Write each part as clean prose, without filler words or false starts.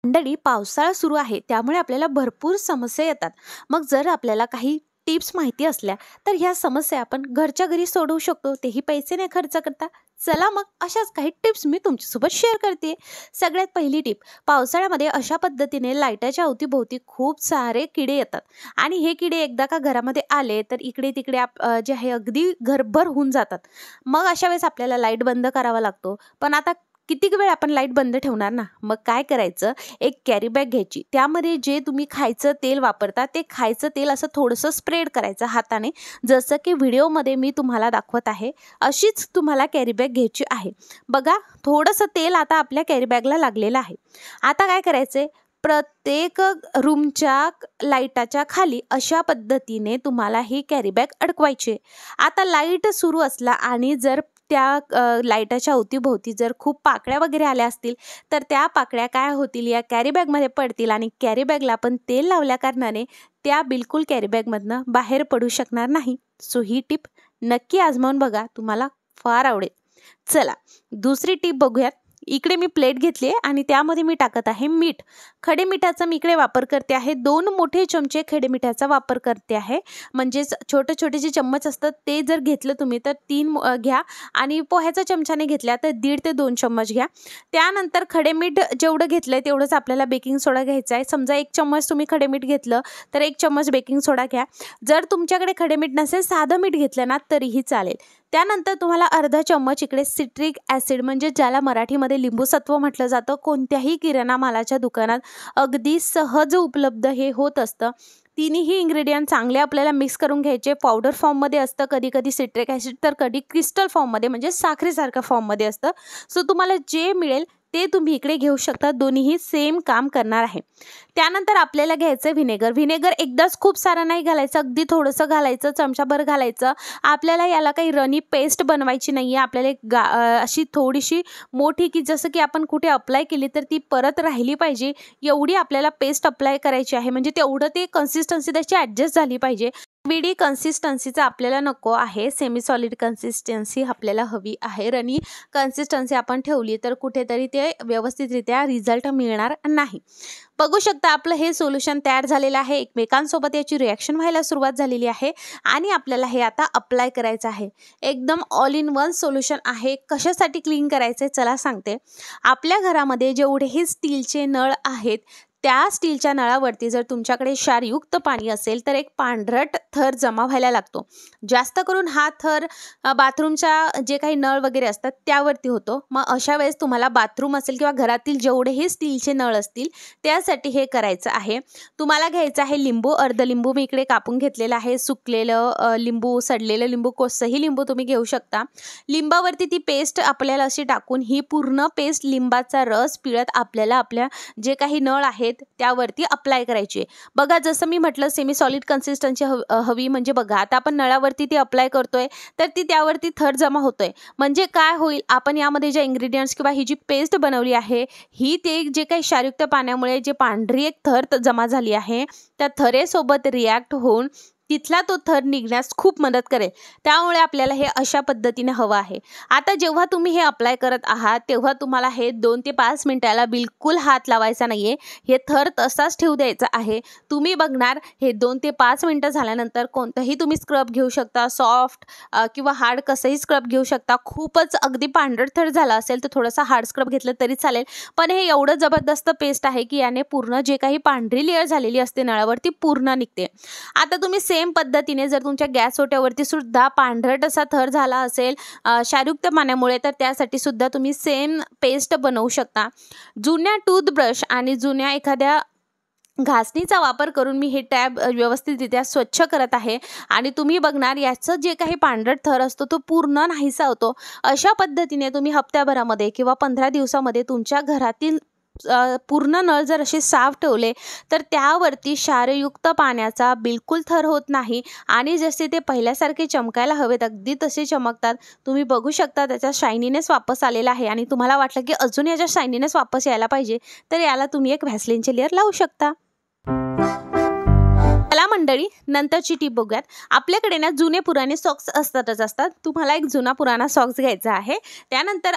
मंडळी, पावसाळा सुरू आहे त्यामुळे आपल्याला भरपूर समस्या येतात. मग जर आपल्याला काही टिप्स माहिती असल्या तर ह्या समस्या आपण घरच्या घरी सोडवू शकतो, तेही पैसे नाही खर्च करता. चला मग अशाच काही टिप्स मी तुमच्यासोबत शेअर करते. सगळ्यात पहिली टिप, पावसाळ्यामध्ये अशा पद्धतीने लाईटाच्या अवतीभोवती खूप सारे किडे येतात आणि हे किडे एकदा का घरामध्ये आले तर इकडे तिकडे जे आहे अगदी घरभर होऊन जातात. मग अशा वेळेस आपल्याला लाईट बंद करावा लागतो. पण आता कितीक वेळ आपण लाईट बंद ठेवणार ना. मग काय करायचं, एक कॅरी बॅग घ्यायची, त्यामध्ये जे तुम्ही खायचं तेल वापरता ते खायचं तेल असं थोडंसं स्प्रेड करायचं हाताने, जसं की व्हिडिओमध्ये मी तुम्हाला दाखवत आहे. अशीच तुम्हाला कॅरी बॅग घ्यायची आहे. बघा, थोडंसं तेल आता आपल्या कॅरी बॅगला लागलेलं आहे. आता काय करायचं, प्रत्येक रूमच्या लाईटाच्या खाली अशा पद्धतीने तुम्हाला ही कॅरी बॅग अडकवायची. आता लाईट सुरू असला आणि जर त्या लाईटाच्या अवतीभोवती जर खूप पाकळ्या वगैरे आल्या असतील तर त्या पाकळ्या काय होतील, या कॅरी बॅगमध्ये पडतील आणि कॅरी बॅगला आपण तेल लावल्या कारणाने त्या बिलकुल कॅरी बॅगमधनं बाहेर पडू शकणार नाही. सो ही टिप नक्की आजमावून बघा, तुम्हाला फार आवडेल. चला दुसरी टिप बघूयात. इकडे मी प्लेट घेतली आहे आणि त्यामध्ये मी टाकत आहे मीठ. खडे मिठाचा मी इकडे वापर करते आहे. 2 मोठे चमचे खडे मिठाचा वापर करते आहे. म्हणजेच छोटे छोटे जे चम्मच असतात ते जर घेतलं तुम्ही तर 3 घ्या आणि पोह्याचा चमचाने घेतल्या तर 1.5 ते 2 चम्मच घ्या. त्यानंतर खडे मीठ जेवढं घेतलंय तेवढंच आपल्याला बेकिंग सोडा घ्यायचा आहे. समजा 1 चम्मच तुम्ही खडे मीठ घेतलं तर 1 चम्मच बेकिंग सोडा घ्या. जर तुमच्याकडे खडे मीठ नसेल, साधं मीठ घेतलं ना तरीही चालेल. त्यानंतर तुम्हाला अर्धा चम्मच इकडे सिट्रिक ॲसिड, म्हणजे ज्याला मराठीमध्ये लिंबूसत्व म्हटलं जातं, कोणत्याही किराणा मालाच्या दुकानात अगदी सहज उपलब्ध हे होत असतं. तिन्ही इन्ग्रेडियंट चांगले आपल्याला मिक्स करून घ्यायचे. पावडर फॉर्ममध्ये असतं, कधी कधी सिट्रिक ॲसिड तर कधी क्रिस्टल फॉर्ममध्ये म्हणजे साखरेसारख्या फॉर्ममध्ये असतं. सो तुम्हाला जे मिळेल ते तुम्ही इकडे घेऊ शकता. दोन्हीही सेम काम करणार आहे. त्यानंतर आपल्याला घ्यायचं व्हिनेगर. व्हिनेगर एकदाच खूप सारं नाही घालायचं, अगदी थोडंसं घालायचं, चमचाभर घालायचं. आपल्याला याला काही रनी पेस्ट बनवायची नाही आहे. आपल्याला एक अशी थोडीशी मोठी, की जसं की आपण कुठे अप्लाय केली तर ती परत राहिली पाहिजे एवढी आपल्याला पेस्ट अप्लाय करायची आहे. म्हणजे तेवढं ते कन्सिस्टन्सी त्याची ॲडजस्ट झाली पाहिजे. लिक्विडी कन्सिस्टन्सीचा आपल्याला नको आहे, सेमी सॉलिड कन्सिस्टन्सी आपल्याला हवी आहे. रनी कन्सिस्टन्सी आपण ठेवली तर कुठेतरी ते व्यवस्थितरित्या रिझल्ट मिळणार नाही. बघू शकता आपलं हे सोल्युशन तयार झालेलं आहे. एकमेकांसोबत याची रिॲक्शन व्हायला सुरुवात झालेली आहे आणि आपल्याला हे आता अप्लाय करायचं आहे. एकदम ऑल इन वन सोल्युशन आहे. कशासाठी क्लीन करायचं चला सांगते. आपल्या घरामध्ये जेवढेही स्टीलचे नळ आहेत त्या स्टीलच्या नळावरती जर तुमच्याकडे क्षारयुक्त पाणी असेल तर एक पांढरट थर जमा व्हायला लागतो. जास्त करून हा थर बाथरूमच्या जे काही नळ वगैरे असतात त्यावरती होतो. मग अशा वेळेस तुम्हाला बाथरूम असेल किंवा घरातील जेवढेही स्टीलचे नळ असतील त्यासाठी हे करायचं आहे. तुम्हाला घ्यायचं आहे लिंबू. अर्ध लिंबू मी इकडे कापून घेतलेलं आहे. सुकलेलं लिंबू, सडलेलं लिंबू, कोणतंही लिंबू तुम्ही घेऊ शकता. लिंबावरती ती पेस्ट आपल्याला अशी टाकून ही पूर्ण पेस्ट लिंबाचा रस पिळत आपल्याला आपल्या जे काही नळ आहेत त्यावरती अप्लाय करायची. बघा, जसं मी म्हटलं सेमी सॉलिड कन्सिस्टन्सी हवी. म्हणजे बघा, आता आपण नळावरती ती अप्लाय करतोय तर ती त्यावरती थर जमा होतोय. म्हणजे काय होईल, आपण यामध्ये जे इन्ग्रेडियंट्स किंवा ही जी पेस्ट बनवली आहे ही ते जे काही क्षारयुक्त पाण्यामुळे जे पांढरी एक थर जमा झाली आहे त्या थरेसोबत रिॲक्ट होऊन तिथला तो थर निघण्यास खूप मदत करेल. त्यामुळे आपल्याला हे अशा पद्धतीने हवं आहे. आता जेव्हा तुम्ही हे अप्लाय करत आहात तेव्हा तुम्हाला हे 2 ते 5 मिनिटाला बिलकुल हात लावायचा नाही आहे. हे थर तसाच ठेवू द्यायचा आहे. तुम्ही बघणार हे 2 ते 5 मिनिटं झाल्यानंतर कोणतंही तुम्ही स्क्रब घेऊ शकता, सॉफ्ट किंवा हार्ड कसंही स्क्रब घेऊ शकता. खूपच अगदी पांढरट थर झाला असेल तर थोडासा हार्ड स्क्रब घेतलं तरी चालेल. पण हे एवढं जबरदस्त पेस्ट आहे की याने पूर्ण जे काही पांढरी लेअर झालेली असते नळावरती पूर्ण निघते. आता तुम्ही सेम पद्धतीने जर तुमच्या गॅस ओट्यावरती सुद्धा पांढरट असा थर झाला असेल क्षारयुक्त पाण्यामुळे तर त्यासाठी सुद्धा तुम्ही सेम पेस्ट बनवू शकता. जुन्या टूथब्रश आणि जुन्या एखाद्या घासणीचा वापर करून मी हे टॅब व्यवस्थितरित्या स्वच्छ करत आहे आणि तुम्ही बघणार याचं जे काही पांढरट थर असतो तो पूर्ण नाहीसा होतो. अशा पद्धतीने तुम्ही हप्त्याभरामध्ये किंवा 15 दिवसामध्ये तुमच्या घरातील पूर्ण नळ जर असे साफ ठेवले तर त्यावरती क्षारयुक्त पाण्याचा बिलकुल थर होत नाही आणि जसे ते पहिल्यासारखे चमकायला हवेत अगदी तसे चमकतात. तुम्ही बघू शकता त्याचा शायनीनेस वापस आलेला आहे आणि तुम्हाला वाटलं की अजून याच्या शायनीनेस वापस यायला पाहिजे तर याला तुम्ही एक व्हॅसलिनचे लेअर लावू शकता. चला मंडळी, नंतरची टीप बघूयात. आपल्याकडे ना जुने पुराणे सॉक्स असतात. तुम्हाला एक जुना पुराणा सॉक्स घ्यायचा आहे. त्यानंतर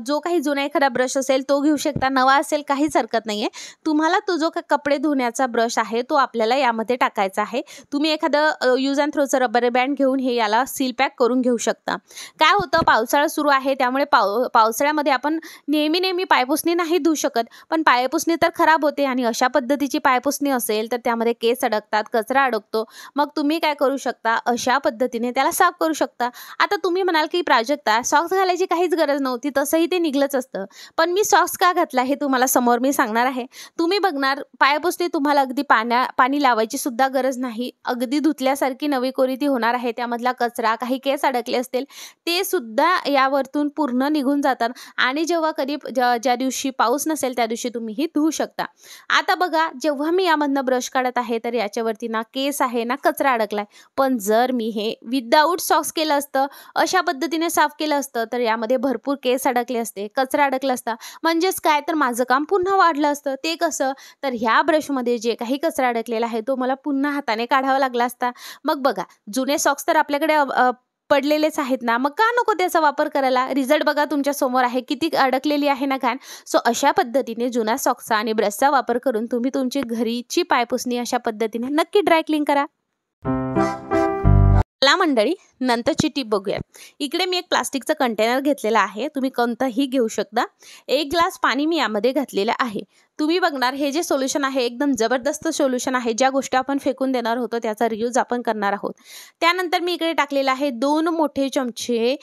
जो काही जुना एखादा ब्रश असेल तो घेऊ शकता, नवा असेल काहीच हरकत नाही आहे. तुम्हाला तो जो कपडे धुण्याचा ब्रश आहे तो आपल्याला यामध्ये टाकायचा आहे. तुम्ही एखादं यूज अँड थ्रोचं रबर बँड घेऊन हे याला सील पॅक करून घेऊ शकता. काय होतं, पावसाळा सुरू आहे त्यामुळे पावसाळ्यामध्ये आपण नेहमी पायपुसणी नाही धुऊ शकत, पण पायपुसणी तर खराब होते आणि अशा पद्धतीची पायपुसणी असेल तर त्यामध्ये केस अडकतात, कचरा अडकतो. मग तुम्ही काय करू शकता, अशा पद्धतीने त्याला साफ करू शकता. आता तुम्ही म्हणाल की प्राजक्ता, सॉक्स घालायची काहीच गरज नव्हती, तसंही ते निघलंच असतं. पण मी सॉक्स का घातला हे तुम्हाला समोर मी सांगणार आहे. तुम्ही बघणार, पायपुसणी तुम्हाला अगदी पाणी लावायची सुद्धा गरज नाही. अगदी धुतल्यासारखी नवी कोरी ती होणार आहे. त्यामधला कचरा, काही केस अडकले असतील ते सुद्धा यावरतून पूर्ण निघून जातात आणि जेव्हा कधी ज्या दिवशी पाऊस नसेल त्या दिवशी तुम्ही ही धुवू शकता. आता बघा, जेव्हा मी यामधनं ब्रश काढत आहे तर याच्यावरती ना केस आहे ना कचरा अडकलाय. पण जर मी हे विदाऊट सॉक्स केलं असतं, अशा पद्धतीने साफ केलं असतं, तर यामध्ये भरपूर केस अडकले असते, कचरा अडकला असता. म्हणजेच काय, तर माझं काम पुन्हा वाढलं असतं. ते कसं, तर ह्या ब्रशमध्ये जे काही कचरा अडकलेला आहे तो मला पुन्हा हाताने काढावा लागला असता. मग बघा, जुने सॉक्स तर आपल्याकडे पडलेलेच आहेत ना, मग का नको त्याचा वापर करायला. रिझल्ट बघा तुमच्या समोर आहे, किती अडकलेली आहे ना घाण. सो अशा पद्धतीने जुन्या सॉक्सचा आणि ब्रशचा वापर करून तुम्ही तुमची घरीची पायपुसणी अशा पद्धतीने नक्की ड्राय क्लीन करा. चला मंडळी, नंतरची टीप बघूया. इकडे मी एक प्लास्टिकचं कंटेनर घेतलेलं आहे. तुम्ही कोणतंही घेऊ शकता. 1 ग्लास पाणी मी यामध्ये घातलेलं आहे. तुम्ही बघणार, हे जे सोल्युशन आहे एकदम जबरदस्त सोल्युशन आहे. ज्या गोष्टी आपण फेकून देणार होतो त्याचा रियूज आपण करणार आहोत. त्यानंतर मी इकडे टाकलेलं आहे 2 मोठे चमचे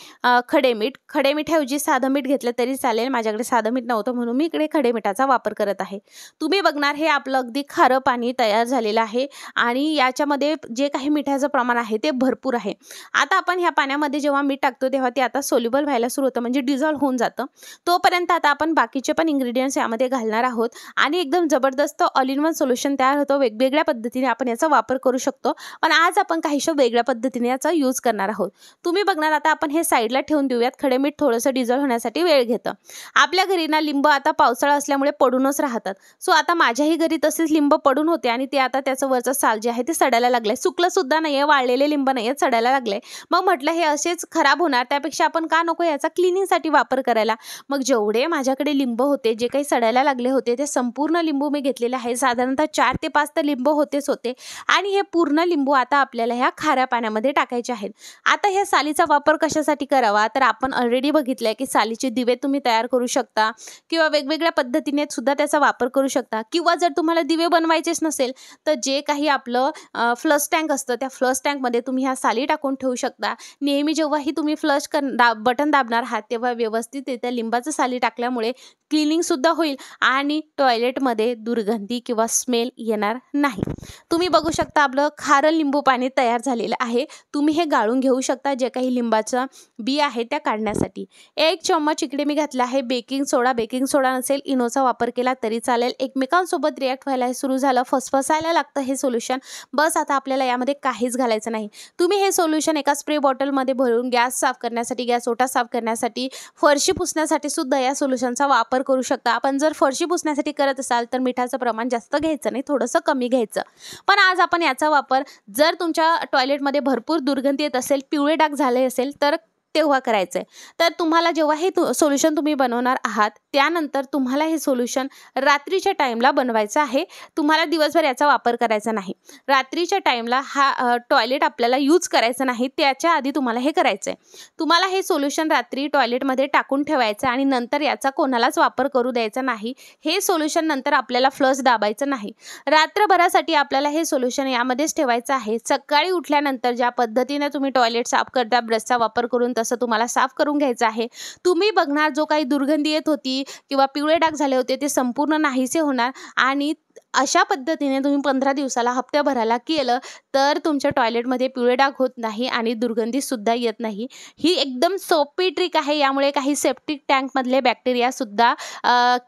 खडे मीठ. खडे मिठाऐवजी साधं मीठ घेतलं तरी चालेल. माझ्याकडे साधं मीठ नव्हतं म्हणून मी इकडे खडे मिठाचा वापर करत आहे. तुम्ही बघणार, हे आपलं अगदी खारं पाणी तयार झालेलं आहे आणि याच्यामध्ये जे काही मिठाचं प्रमाण आहे ते भरपूर आहे. आता आपण ह्या पाण्यामध्ये जेव्हा मीठ टाकतो तेव्हा ते आता सोल्युबल व्हायला सुरू होतं, म्हणजे डिझॉल्व्ह होऊन जातं. तोपर्यंत आता आपण बाकीचे पण इन्ग्रेडियंट्स यामध्ये घालणार आहोत आणि एकदम जबरदस्त ऑल इन वन सोल्युशन तयार होतं. वेगवेगळ्या पद्धतीने आपण याचा वापर करू शकतो, पण आज आपण काहीशा वेगळ्या पद्धतीने याचा यूज करणार आहोत. तुम्ही बघणार, आता आपण हे साईडला ठेवून देऊयात. खडे मीठ थोडंसं डिझॉल्व्ह होण्यासाठी वेळ घेतं. आपल्या घरी ना लिंब आता पावसाळा असल्यामुळे पडूनच राहतात. सो आता माझ्याही घरी तसेच लिंब पडून होते आणि ते आता त्याचं वरचं साल जे आहे ते सडायला लागलंय. सुकलं सुद्धा नाहीये, वाळलेले लिंब नाहीये, सडायला लागले. मग म्हटलं हे असेच खराब होणार, त्यापेक्षा आपण का नको याचा क्लिनिंगसाठी वापर करायला. मग जेवढे माझ्याकडे लिंब होते, जे काही सडायला लागले होते, ते संपूर्ण लिंबू मी घेतलेले आहे. साधारणतः 4 ते 5 तर लिंबू होते आणि हे पूर्ण लिंबू आता आपल्याला ह्या खाऱ्या पाण्यामध्ये टाकायचे आहेत. आता ह्या सालीचा वापर कशासाठी करावा, तर आपण ऑलरेडी बघितलंय की सालीचे दिवे तुम्ही तयार करू शकता किंवा वेगवेगळ्या पद्धतीने सुद्धा त्याचा वापर करू शकता. किंवा जर तुम्हाला दिवे बनवायचेच नसेल तर जे काही आपलं फ्लश टँक असतं, त्या फ्लश टँकमध्ये तुम्ही ह्या साली टाकून ठेवू शकता. नेहमी जेव्हाही तुम्ही फ्लश बटन दाबणार आहात तेव्हा व्यवस्थित लिंबाचं साली टाकल्यामुळे क्लिनिंग सुद्धा होईल आणि टॉयलेटमध्ये दुर्गंधी किंवा स्मेल येणार नाही. तुम्ही बघू शकता, आपलं खारं लिंबू पाणी तयार झालेलं आहे. तुम्ही हे गाळून घेऊ शकता, जे काही लिंबाचं बी आहे त्या काढण्यासाठी. 1 चम्मच इकडे मी घातला आहे बेकिंग सोडा. बेकिंग सोडा नसेल इनोचा वापर केला तरी चालेल. एकमेकांसोबत रिॲक्ट व्हायला सुरू झालं, फसफसायला लागतं हे सोल्युशन. बस आता आपल्याला यामध्ये काहीच घालायचं नाही. तुम्ही हे सोल्युशन एका स्प्रे बॉटलमध्ये भरून गॅस साफ करण्यासाठी, गॅस ओटा साफ करण्यासाठी, फरशी पुसण्यासाठी सुद्धा या सोल्युशनचा वापर करू शकता. आपण जर फरशी पुसण्यासाठी करत असाल तर मिठाचं प्रमाण जास्त घ्यायचं नाही, थोडंसं कमी घ्यायचं. पण आज आपण याचा वापर, जर तुमच्या टॉयलेटमध्ये भरपूर दुर्गंधी येत असेल, पिवळे डाग झाले असेल तर तेव्हा करायचं आहे. तर तुम्हाला जेव्हा हे सोल्युशन तुम्ही बनवणार आहात त्यानंतर तुम्हाला हे सोल्युशन रात्रीच्या टाईमला बनवायचं आहे. तुम्हाला दिवसभर याचा वापर करायचा नाही. रात्रीच्या टाईमला हा टॉयलेट आपल्याला यूज करायचं नाही, त्याच्या आधी तुम्हाला हे करायचं आहे. तुम्हाला हे सोल्युशन रात्री टॉयलेटमध्ये टाकून ठेवायचं आणि नंतर याचा कोणालाच वापर करू द्यायचा नाही. हे सोल्युशन नंतर आपल्याला फ्लश दाबायचं नाही. रात्रभरासाठी आपल्याला हे सोल्युशन यामध्येच ठेवायचं आहे. सकाळी उठल्यानंतर ज्या पद्धतीने तुम्ही टॉयलेट साफ करता ब्रशचा वापर करून, तसं तुम्हाला साफ करून घ्यायचं आहे. तुम्ही बघणार, जो काही दुर्गंधी येत होती किंवा पिवळे डाग झाले होते ते संपूर्ण नाहीसे होणार आणि अशा पद्धतीने तुम्ही 15 दिवसाला, हप्त्याभराला केलं तर तुमच्या टॉयलेटमध्ये पिवळे डाग होत नाही आणि दुर्गंधीसुद्धा येत नाही. ही एकदम सोपी ट्रिक आहे. यामुळे काही सेप्टिक टँकमधले बॅक्टेरियासुद्धा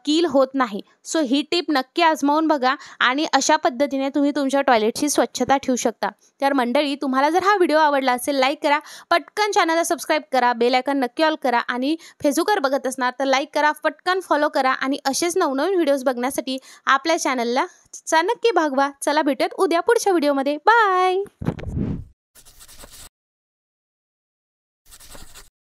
किल होत नाही. सो ही टिप नक्की आजमावून बघा आणि अशा पद्धतीने तुम्ही तुमच्या टॉयलेटची स्वच्छता ठेवू शकता. तर मंडळी, तुम्हाला जर हा व्हिडिओ आवडला असेल लाईक करा, पटकन चॅनलला सबस्क्राईब करा, बेल आयकॉन नक्की ऑल करा आणि फेसबुकवर बघत असणार तर लाईक करा, पटकन फॉलो करा आणि असेच नवनवीन व्हिडिओज बघण्यासाठी आपल्या चॅनलला चॅनलला नक्की भागवा. चला भेटूयात उद्या पुढच्या व्हिडिओमध्ये. बाय.